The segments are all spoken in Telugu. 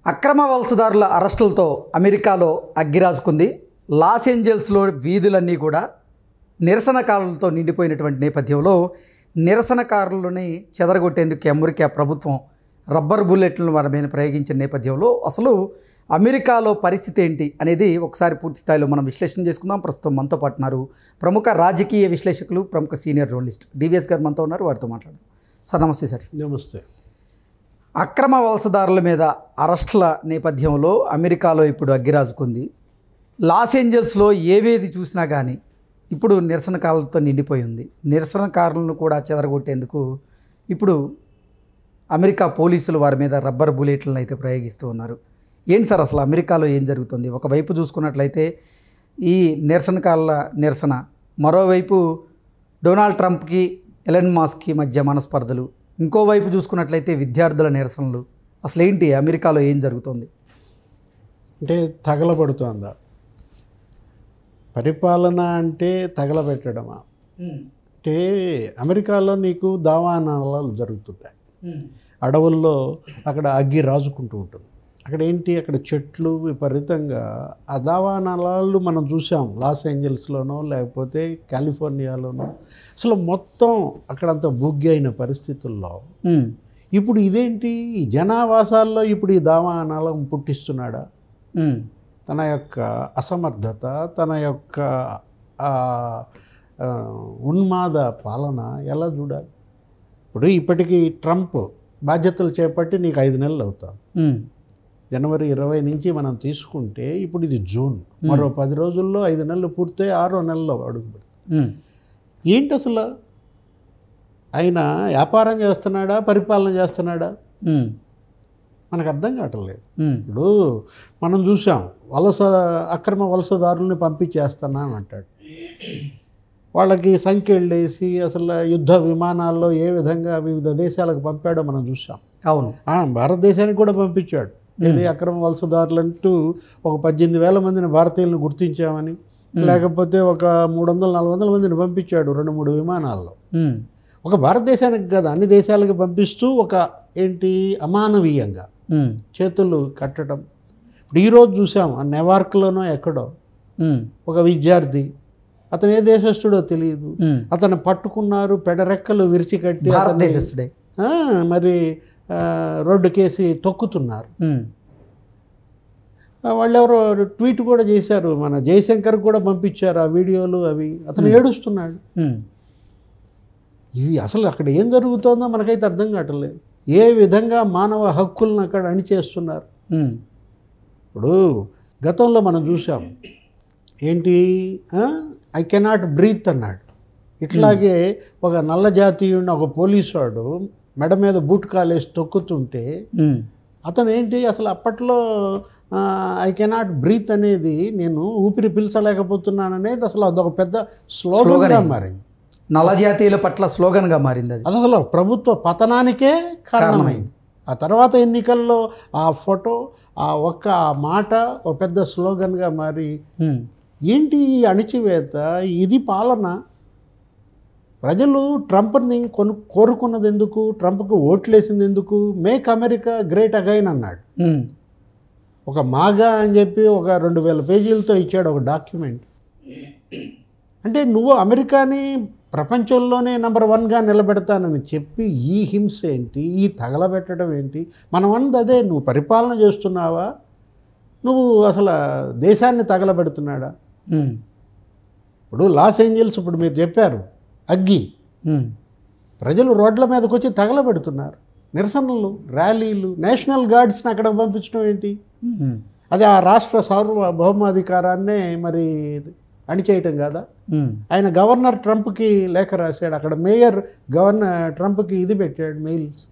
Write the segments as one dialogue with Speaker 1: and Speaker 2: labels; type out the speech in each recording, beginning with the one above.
Speaker 1: అక్రమ వలసదారుల అరెస్టులతో అమెరికాలో అగ్గిరాజుకుంది. లాస్ ఏంజల్స్లో వీధులన్నీ కూడా నిరసనకారులతో నిండిపోయినటువంటి నేపథ్యంలో నిరసనకారులని చెదరగొట్టేందుకు అమెరికా ప్రభుత్వం రబ్బర్ బుల్లెట్లను వారి మీద ప్రయోగించిన నేపథ్యంలో అసలు అమెరికాలో పరిస్థితి ఏంటి అనేది ఒకసారి పూర్తి స్థాయిలో మనం విశ్లేషణ చేసుకుందాం. ప్రస్తుతం మనతో పాటు ఉన్నారు ప్రముఖ రాజకీయ విశ్లేషకులు, ప్రముఖ సీనియర్ జర్నలిస్ట్ డివిఎస్ గారు మనతో ఉన్నారు. వారితో మాట్లాడదాం. సార్ నమస్తే. సార్
Speaker 2: నమస్తే.
Speaker 1: అక్రమ వలసదారుల మీద అరెస్టుల నేపథ్యంలో అమెరికాలో ఇప్పుడు అగ్గిరాజుకుంది. లాస్ ఏంజల్స్లో ఏవేది చూసినా కానీ ఇప్పుడు నిరసనకారులతో నిండిపోయి ఉంది. నిరసనకారులను కూడా చెదరగొట్టేందుకు ఇప్పుడు అమెరికా పోలీసులు వారి మీద రబ్బర్ బుల్లెట్లను అయితే ప్రయోగిస్తూ ఉన్నారు. ఏంటి సార్ అసలు అమెరికాలో ఏం జరుగుతుంది? ఒకవైపు చూసుకున్నట్లయితే ఈ నిరసనకారుల నిరసన, మరోవైపు డొనాల్డ్ ట్రంప్కి ఎలన్ మాస్క్కి మధ్య మనస్పర్ధలు, ఇంకోవైపు చూసుకున్నట్లయితే విద్యార్థుల నిరసనలు. అసలు ఏంటి అమెరికాలో ఏం జరుగుతుంది?
Speaker 2: అంటే తగలబడుతోందా పరిపాలన అంటే తగలబెట్టడమా? అంటే అమెరికాలో నీకు దావానాలు జరుగుతుంటాయి. అడవుల్లో అక్కడ అగ్గి రాజుకుంటూ ఉంటుంది. అక్కడ ఏంటి, అక్కడ చెట్లు విపరీతంగా ఆ దావానాలు మనం చూసాం లాస్ ఏంజల్స్లోనో లేకపోతే కాలిఫోర్నియాలోనో. అసలు మొత్తం అక్కడంతా బుగ్గి అయిన పరిస్థితుల్లో ఇప్పుడు ఇదేంటి, ఈ జనావాసాల్లో ఇప్పుడు ఈ దావానాలం పుట్టిస్తున్నాడా? తన యొక్క అసమర్థత, తన యొక్క ఉన్మాద పాలన ఎలా చూడాలి? ఇప్పుడు ఇప్పటికీ ట్రంప్ బాధ్యతలు చేపట్టి నీకు 5 నెలలు అవుతుంది. జనవరి 20 నుంచి మనం తీసుకుంటే ఇప్పుడు ఇది జూన్, మరో 10 రోజుల్లో 5 నెలలు పూర్తి 6వ నెలలో అడుగు పెడతాం. ఏంటి అసలు ఆయన వ్యాపారం చేస్తున్నాడా, పరిపాలన చేస్తున్నాడా? మనకు అర్థం కావట్లేదు. ఇప్పుడు మనం చూసాం, అక్రమ వలసదారుల్ని పంపించేస్తున్నాను అంటాడు. వాళ్ళకి సంఖ్యలు వేసి అసలు యుద్ధ విమానాల్లో ఏ విధంగా వివిధ దేశాలకు పంపాడో మనం చూసాం.
Speaker 1: అవును,
Speaker 2: భారతదేశానికి కూడా పంపించాడు. ఏది అక్రమ వలసదారులంటూ ఒక 18,000 మందిని భారతీయులను గుర్తించామని, లేకపోతే ఒక 300-400 మందిని పంపించాడు 2-3 విమానాల్లో. ఒక భారతదేశానికి కదా, అన్ని దేశాలకు పంపిస్తూ ఒక ఏంటి అమానవీయంగా చేతులు కట్టడం. ఇప్పుడు ఈరోజు చూసాం నెవార్క్లోనో ఎక్కడో ఒక విద్యార్థి, అతను ఏ దేశస్తుడో తెలియదు, అతను పట్టుకున్నారు, పెడరెక్కలు విరిచి కట్టి మరి రోడ్డుకేసి తొక్కుతున్నారు. వాళ్ళెవరో ట్వీట్ కూడా చేశారు, మన జయశంకర్ కూడా పంపించారు ఆ వీడియోలు అవి. అతను ఏడుస్తున్నాడు. ఇది అసలు అక్కడ ఏం జరుగుతుందో మనకైతే అర్థం కావట్లేదు. ఏ విధంగా మానవ హక్కులను అక్కడ అణిచేస్తున్నారు. ఇప్పుడు గతంలో మనం చూసాం ఏంటి, ఐ కెనాట్ బ్రీత్ అన్నాడు. ఇట్లాగే ఒక నల్ల జాతీయుడిని ఒక పోలీసు వాడు మెడ మీద బూట్ కాలేసి తొక్కుతుంటే అతను ఏంటి అసలు అప్పట్లో ఐ కెనాట్ బ్రీత్ అనేది, నేను ఊపిరి పీల్చలేకపోతున్నాను అనేది అసలు అదొక పెద్ద స్లోగన్గా మారింది.
Speaker 1: నల్ల జాతీయుల పట్ల స్లోగన్గా మారింది.
Speaker 2: అది అసలు ప్రభుత్వ పతనానికే కారణమైంది. ఆ తర్వాత ఎన్నికల్లో ఆ ఫోటో, ఆ ఒక్క మాట ఒక పెద్ద స్లోగన్గా మారి ఏంటి ఈ అణిచివేత, ఇది పాలన? ప్రజలు ట్రంప్ని కోరుకున్నది ఎందుకు, ట్రంప్కు ఓట్లేసింది ఎందుకు? మేక్ అమెరికా గ్రేట్ అగైన్ అన్నాడు. ఒక మాగా అని చెప్పి ఒక 2,000 పేజీలతో ఇచ్చాడు ఒక డాక్యుమెంట్. అంటే నువ్వు అమెరికాని ప్రపంచంలోనే నెంబర్ 1గా నిలబెడతానని చెప్పి ఈ హింస ఏంటి, ఈ తగలబెట్టడం ఏంటి? మనం అన్నది అదే. నువ్వు పరిపాలన చేస్తున్నావా, నువ్వు అసలు దేశాన్ని తగలబెడుతున్నాడా? ఇప్పుడు లాస్ ఏంజల్స్, ఇప్పుడు మీరు చెప్పారు అగ్గి, ప్రజలు రోడ్ల మీదకి వచ్చి తగలబెడుతున్నారు. నిరసనలు, ర్యాలీలు, నేషనల్ గార్డ్స్ని అక్కడ పంపించడం ఏంటి? అది ఆ రాష్ట్ర సార్వభౌమాధికారాన్నే మరి అణిచేయటం కాదా? ఆయన గవర్నర్ ట్రంప్కి లేఖ రాశాడు. అక్కడ మేయర్ ట్రంప్కి ఇది పెట్టాడు మెయిల్స్,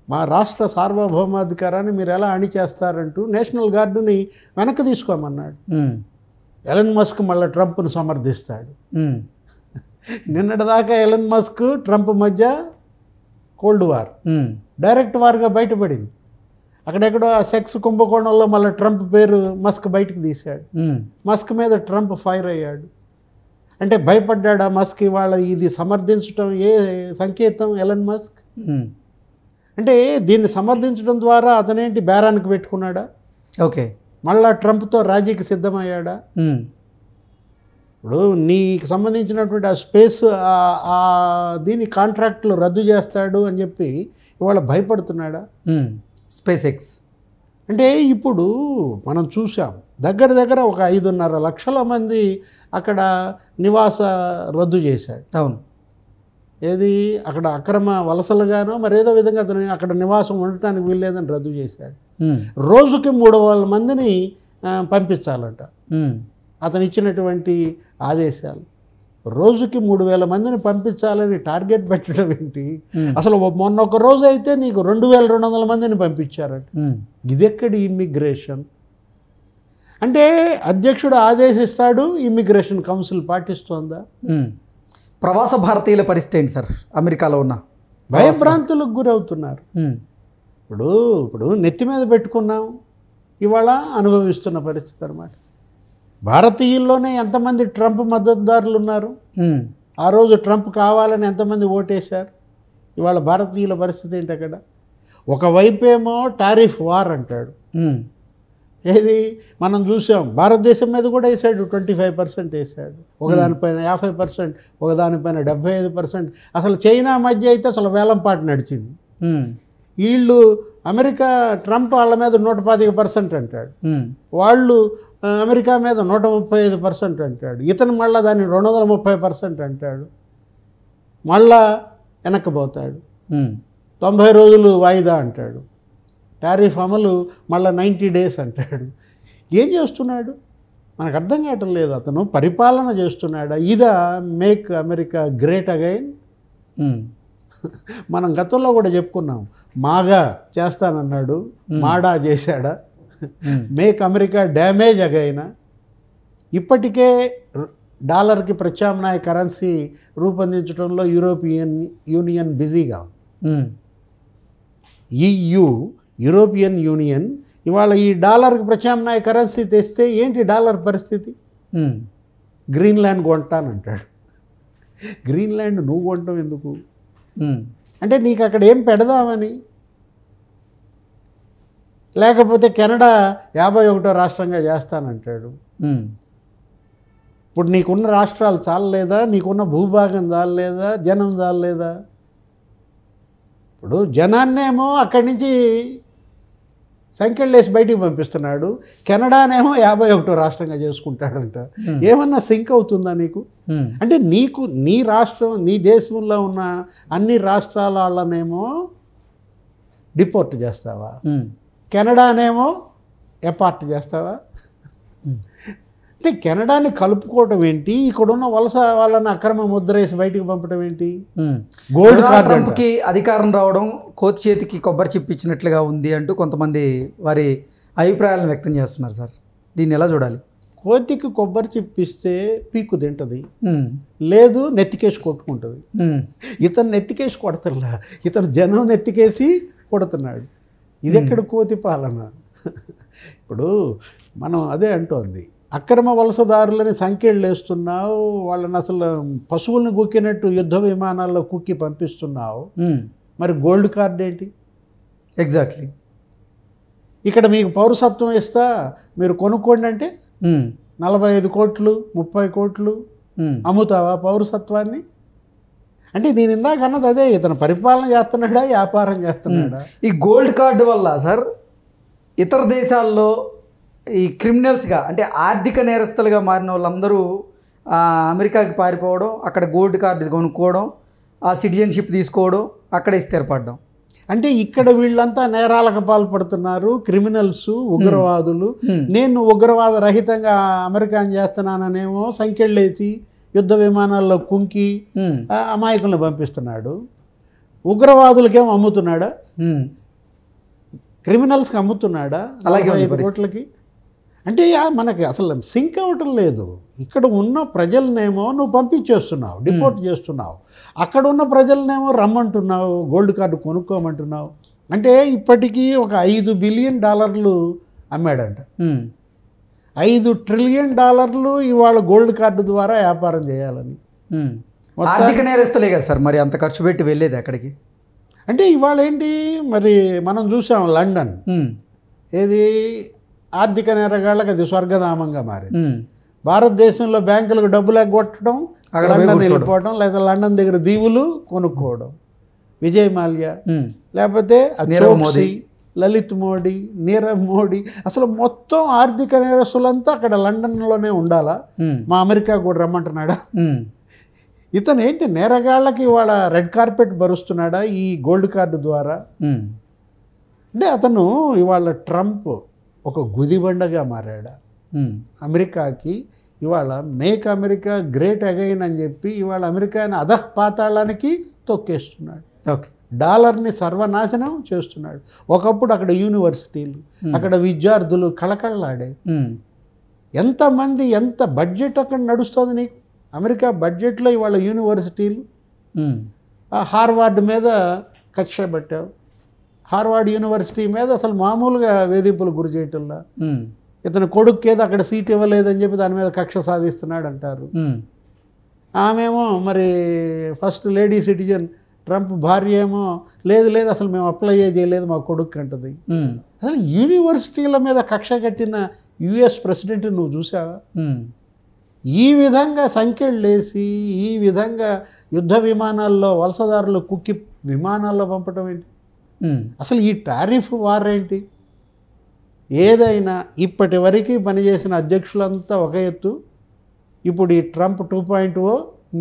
Speaker 2: మా రాష్ట్ర సార్వభౌమాధికారాన్ని మీరు ఎలా అణిచేస్తారంటూ నేషనల్ గార్డుని వెనక్కి తీసుకోమన్నాడు. ఎలన్ మస్క్ మళ్ళీ ట్రంప్ను సమర్థిస్తాడు. నిన్నటిదాకా ఎలన్ మస్క్ ట్రంప్ మధ్య కోల్డ్ వార్ డైరెక్ట్ వార్గా బయటపడింది. అక్కడెక్కడో ఆ సెక్స్ కుంభకోణంలో మళ్ళీ ట్రంప్ పేరు మస్క్ బయటకు తీశాడు. మస్క్ మీద ట్రంప్ ఫైర్ అయ్యాడు. అంటే భయపడ్డాడు ఆ మస్క్. ఇవాళ ఇది సమర్థించడం ఏ సంకేతం? ఎలన్ మస్క్ అంటే దీన్ని సమర్థించడం ద్వారా అతనేంటి బేరానికి పెట్టుకున్నాడా?
Speaker 1: ఓకే.
Speaker 2: మళ్ళా ట్రంప్తో రాజీకి సిద్ధమయ్యాడా? ఇప్పుడు నీకు సంబంధించినటువంటి ఆ స్పేస్ దీని కాంట్రాక్ట్లు రద్దు చేస్తాడు అని చెప్పి ఇవాళ భయపడుతున్నాడా?
Speaker 1: స్పేస్ ఎక్స్
Speaker 2: అంటే ఇప్పుడు మనం చూసాం దగ్గర ఒక 5.5 లక్షల మంది అక్కడ నివాస రద్దు చేశాడు.
Speaker 1: అవును.
Speaker 2: ఏది అక్కడ అక్రమ వలసలుగానో మరేదో విధంగా అతను అక్కడ నివాసం ఉండటానికి వీల్లేదని రద్దు చేశాడు. రోజుకి 3,000 మందిని పంపించాలంట అతను ఇచ్చినటువంటి ఆదేశాలు. రోజుకి 3,000 మందిని పంపించాలని టార్గెట్ పెట్టడం ఏంటి? అసలు మొన్న ఒక రోజు అయితే నీకు 2,200 మందిని పంపించారట. ఇదెక్కడి ఇమ్మిగ్రేషన్? అంటే అధ్యక్షుడు ఆదేశిస్తాడు, ఇమ్మిగ్రేషన్ కౌన్సిల్ పాటిస్తోందా?
Speaker 1: ప్రవాస భారతీయుల పరిస్థితి ఏంటి సార్? అమెరికాలో ఉన్న
Speaker 2: భయభ్రాంతులకు గురవుతున్నారు. ఇప్పుడు నెత్తి మీద పెట్టుకున్నాం, ఇవాళ అనుభవిస్తున్న పరిస్థితి అన్నమాట. భారతీయుల్లోనే ఎంతమంది ట్రంప్ మద్దతుదారులు ఉన్నారు? ఆ రోజు ట్రంప్ కావాలని ఎంతమంది ఓటేశారు? ఇవాళ భారతీయుల పరిస్థితి ఏంటి అక్కడ? ఒకవైపేమో టారిఫ్ వార్ అంటాడు. ఏది మనం చూసాం, భారతదేశం మీద కూడా వేసాడు, 25% వేసాడు, ఒకదానిపైన 50%, ఒకదానిపైన 75%. అసలు చైనా మధ్య అయితే అసలు వేలంపాటు నడిచింది. వీళ్ళు అమెరికా ట్రంప్ వాళ్ళ మీద 125% అంటాడు, వాళ్ళు అమెరికా మీద 135% అంటాడు, ఇతను మళ్ళీ దాన్ని 230% అంటాడు, మళ్ళా వెనక్కిపోతాడు, 90 రోజులు వాయిదా అంటాడు, టారిఫ్ అమలు మళ్ళీ 90 days అంటాడు. ఏం చేస్తున్నాడు మనకు అర్థం కావటం లేదు. అతను పరిపాలన చేస్తున్నాడా? ఇదా మేక్ అమెరికా గ్రేట్ అగైన్? మనం గతంలో కూడా చెప్పుకున్నాం, మాగా చేస్తానన్నాడు, మాడా చేశాడా? మేక్ అమెరికా డ్యామేజ్ అగైనా? ఇప్పటికే డాలర్కి ప్రత్యామ్నాయ కరెన్సీ రూపొందించడంలో యూరోపియన్ యూనియన్ బిజీగా ఉంది. యూరోపియన్ యూనియన్ ఇవాళ ఈ డాలర్కి ప్రత్యామ్నాయ కరెన్సీ తెస్తే ఏంటి డాలర్ పరిస్థితి? గ్రీన్లాండ్ కొంటానంటాడు. గ్రీన్లాండ్ నువ్వు కొంటాం ఎందుకు? అంటే నీకు అక్కడ ఏం పెడదామని? లేకపోతే కెనడా 51వ రాష్ట్రంగా చేస్తానంటాడు. ఇప్పుడు నీకున్న రాష్ట్రాలు చాలలేదా? నీకున్న భూభాగం చాలలేదా? జనం చాలలేదా? ఇప్పుడు జనాన్నేమో అక్కడి నుంచి సంఖ్యలేసి బయటికి పంపిస్తున్నాడు, కెనడానేమో 51వ రాష్ట్రంగా చేసుకుంటాడంట. ఏమన్నా సింక్ అవుతుందా నీకు? అంటే నీకు నీ రాష్ట్రం, నీ దేశంలో ఉన్న అన్ని రాష్ట్రాల వాళ్ళనేమో డిపోర్ట్ చేస్తావా? కెనడానేమో ఎపార్ట్ చేస్తావా? అంటే కెనడాని కలుపుకోవటం ఏంటి? ఇక్కడున్న వలస వాళ్ళని అక్రమ ముద్ర వేసి బయటికి పంపడం ఏంటి?
Speaker 1: గోల్డ్ ట్రంప్కి అధికారం రావడం కోతి చేతికి కొబ్బరి చిప్పించినట్లుగా ఉంది అంటూ కొంతమంది వారి అభిప్రాయాలను వ్యక్తం చేస్తున్నారు సార్. దీన్ని ఎలా చూడాలి?
Speaker 2: కోతికి కొబ్బరి చిప్పిస్తే పీక్కు తింటుంది, లేదు నెత్తికేసి కొట్టుకుంటుంది. ఇతను నెత్తికేసి కొడతలా, ఇతను జనం నెత్తికేసి కొడుతున్నాడు. ఇది ఎక్కడ కోతి పాలన? ఇప్పుడు మనం అదే అంటోంది, అక్రమ వలసదారులని సంఖ్యలు వేస్తున్నావు, వాళ్ళని అసలు పశువులను కుక్కినట్టు యుద్ధ విమానాల్లో కుక్కి పంపిస్తున్నావు. మరి గోల్డ్ కార్డ్ ఏంటి?
Speaker 1: ఎగ్జాక్ట్లీ.
Speaker 2: ఇక్కడ మీకు పౌరసత్వం ఇస్తా, మీరు కొనుక్కోండి అంటే 45 కోట్లు 30 కోట్లు అమ్ముతావా పౌరసత్వాన్ని? అంటే నేను ఇందాక అన్నది అదే, ఇతను పరిపాలన చేస్తున్నాడా, వ్యాపారం చేస్తున్నాడా?
Speaker 1: ఈ గోల్డ్ కార్డు వల్ల సార్ ఇతర దేశాల్లో ఈ క్రిమినల్స్గా, అంటే ఆర్థిక నేరస్తులుగా మారిన వాళ్ళందరూ అమెరికాకి పారిపోవడం, అక్కడ గోల్డ్ కార్డు కొనుక్కోవడం, ఆ సిటిజన్షిప్ తీసుకోవడం, అక్కడే స్థిరపడడం.
Speaker 2: అంటే ఇక్కడ వీళ్ళంతా నేరాలకు పాల్పడుతున్నారు, క్రిమినల్స్, ఉగ్రవాదులు. నేను ఉగ్రవాద రహితంగా అమెరికాని చేస్తున్నాననేమో సంఖ్యలేసి యుద్ధ విమానాల్లో కుంకి అమాయకులను పంపిస్తున్నాడు. ఉగ్రవాదులకేమో అమ్ముతున్నాడా? క్రిమినల్స్కి అమ్ముతున్నాడా? అలాగే 5 కోట్లకి. అంటే మనకి అసలు సింక్ అవ్వటం లేదు. ఇక్కడ ఉన్న ప్రజలనేమో నువ్వు పంపించేస్తున్నావు, డిపోర్ట్ చేస్తున్నావు, అక్కడ ఉన్న ప్రజలనేమో రమ్మంటున్నావు, గోల్డ్ కార్డు కొనుక్కోమంటున్నావు. అంటే ఇప్పటికీ ఒక $5 బిలియన్ అమ్మాడంట. $5 ట్రిలియన్ ఇవాళ గోల్డ్ కార్డు ద్వారా వ్యాపారం చేయాలని.
Speaker 1: ఆర్థిక నేరస్తులే కదా సార్ మరి అంత ఖర్చు పెట్టి వెళ్ళేది అక్కడికి.
Speaker 2: అంటే ఇవాళ ఏంటి మరి మనం చూసాం లండన్ ఏది ఆర్థిక నేరగాళ్ళకి అది స్వర్గధామంగా మారింది. భారతదేశంలో బ్యాంకులకు డబ్బులు ఎగ్గొట్టడం, లండన్ వెళ్ళిపోవడం, లేదా లండన్ దగ్గర దీవులు కొనుక్కోవడం. విజయ్ మాల్యా, లేకపోతే చోక్సీ, లలిత్ మోడీ, నీరవ్ మోడీ, అసలు మొత్తం ఆర్థిక నేరస్తులంతా అక్కడ లండన్లోనే ఉండాలా? మా అమెరికా కూడా రమ్మంటున్నాడా? ఇతను ఏంటి నేరగాళ్ళకి ఇవాళ రెడ్ కార్పెట్ బరుస్తున్నాడా ఈ గోల్డ్ కార్డు ద్వారా? అంటే అతను ఇవాళ ట్రంప్ ఒక గుదిబండగా మారాడా అమెరికాకి? ఇవాళ మేక్ అమెరికా గ్రేట్ అగైన్ అని చెప్పి ఇవాళ అమెరికాని అధః పాతాళానికి తొక్కేస్తున్నాడు. డాలర్ని సర్వనాశనం చేస్తున్నాడు. ఒకప్పుడు అక్కడ యూనివర్సిటీలు, అక్కడ విద్యార్థులు కళకళలాడే. ఎంతమంది, ఎంత బడ్జెట్ అక్కడ నడుస్తుంది నీకు? అమెరికా బడ్జెట్లో ఇవాళ యూనివర్సిటీలు. హార్వార్డ్ మీద కక్ష పెట్టావు. హార్వార్డ్ యూనివర్సిటీ మీద అసలు మామూలుగా వేధింపులు గురి చేయటంలా. ఇతను కొడుకు ఏదో అక్కడ సీట్ ఇవ్వలేదని చెప్పి దాని మీద కక్ష సాధిస్తున్నాడు అంటారు. ఆమెమో మరి ఫస్ట్ లేడీ సిటిజన్, ట్రంప్ భార్య ఏమో లేదు లేదు అసలు మేము అప్లై చేయలేదు మా కొడుకు అంటది. అసలు యూనివర్సిటీల మీద కక్ష కట్టిన యుఎస్ ప్రెసిడెంట్ నువ్వు చూసావా? ఈ విధంగా సంఖ్యలు వేసి, ఈ విధంగా యుద్ధ విమానాల్లో వలసదారులు కుక్కి విమానాల్లో పంపటం ఏంటి? అసలు ఈ టారిఫ్ వార్ ఏంటి? ఏదైనా ఇప్పటి వరకు పనిచేసిన అధ్యక్షులంతా ఒక ఎత్తు, ఇప్పుడు ఈ ట్రంప్ 2.0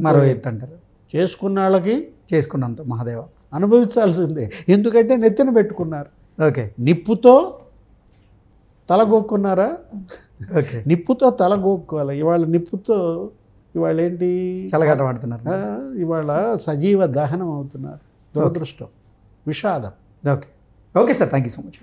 Speaker 1: మరో ఎత్తు అంటారు.
Speaker 2: చేసుకున్న వాళ్ళకి
Speaker 1: చేసుకున్నంత మహాదేవ
Speaker 2: అనుభవించాల్సిందే. ఎందుకంటే నెత్తిన పెట్టుకున్నారు.
Speaker 1: ఓకే,
Speaker 2: నిప్పుతో తలగొక్కున్నారా?
Speaker 1: ఓకే,
Speaker 2: నిప్పుతో తలగొక్కోవాలి. ఇవాళ నిప్పుతో ఇవాళ ఏంటి
Speaker 1: చల్లగట్ట పడుతున్నారు.
Speaker 2: ఇవాళ సజీవ దహనం అవుతున్నారు. దురదృష్టం, విషాదం.
Speaker 1: Okay, okay sir, thank you so much.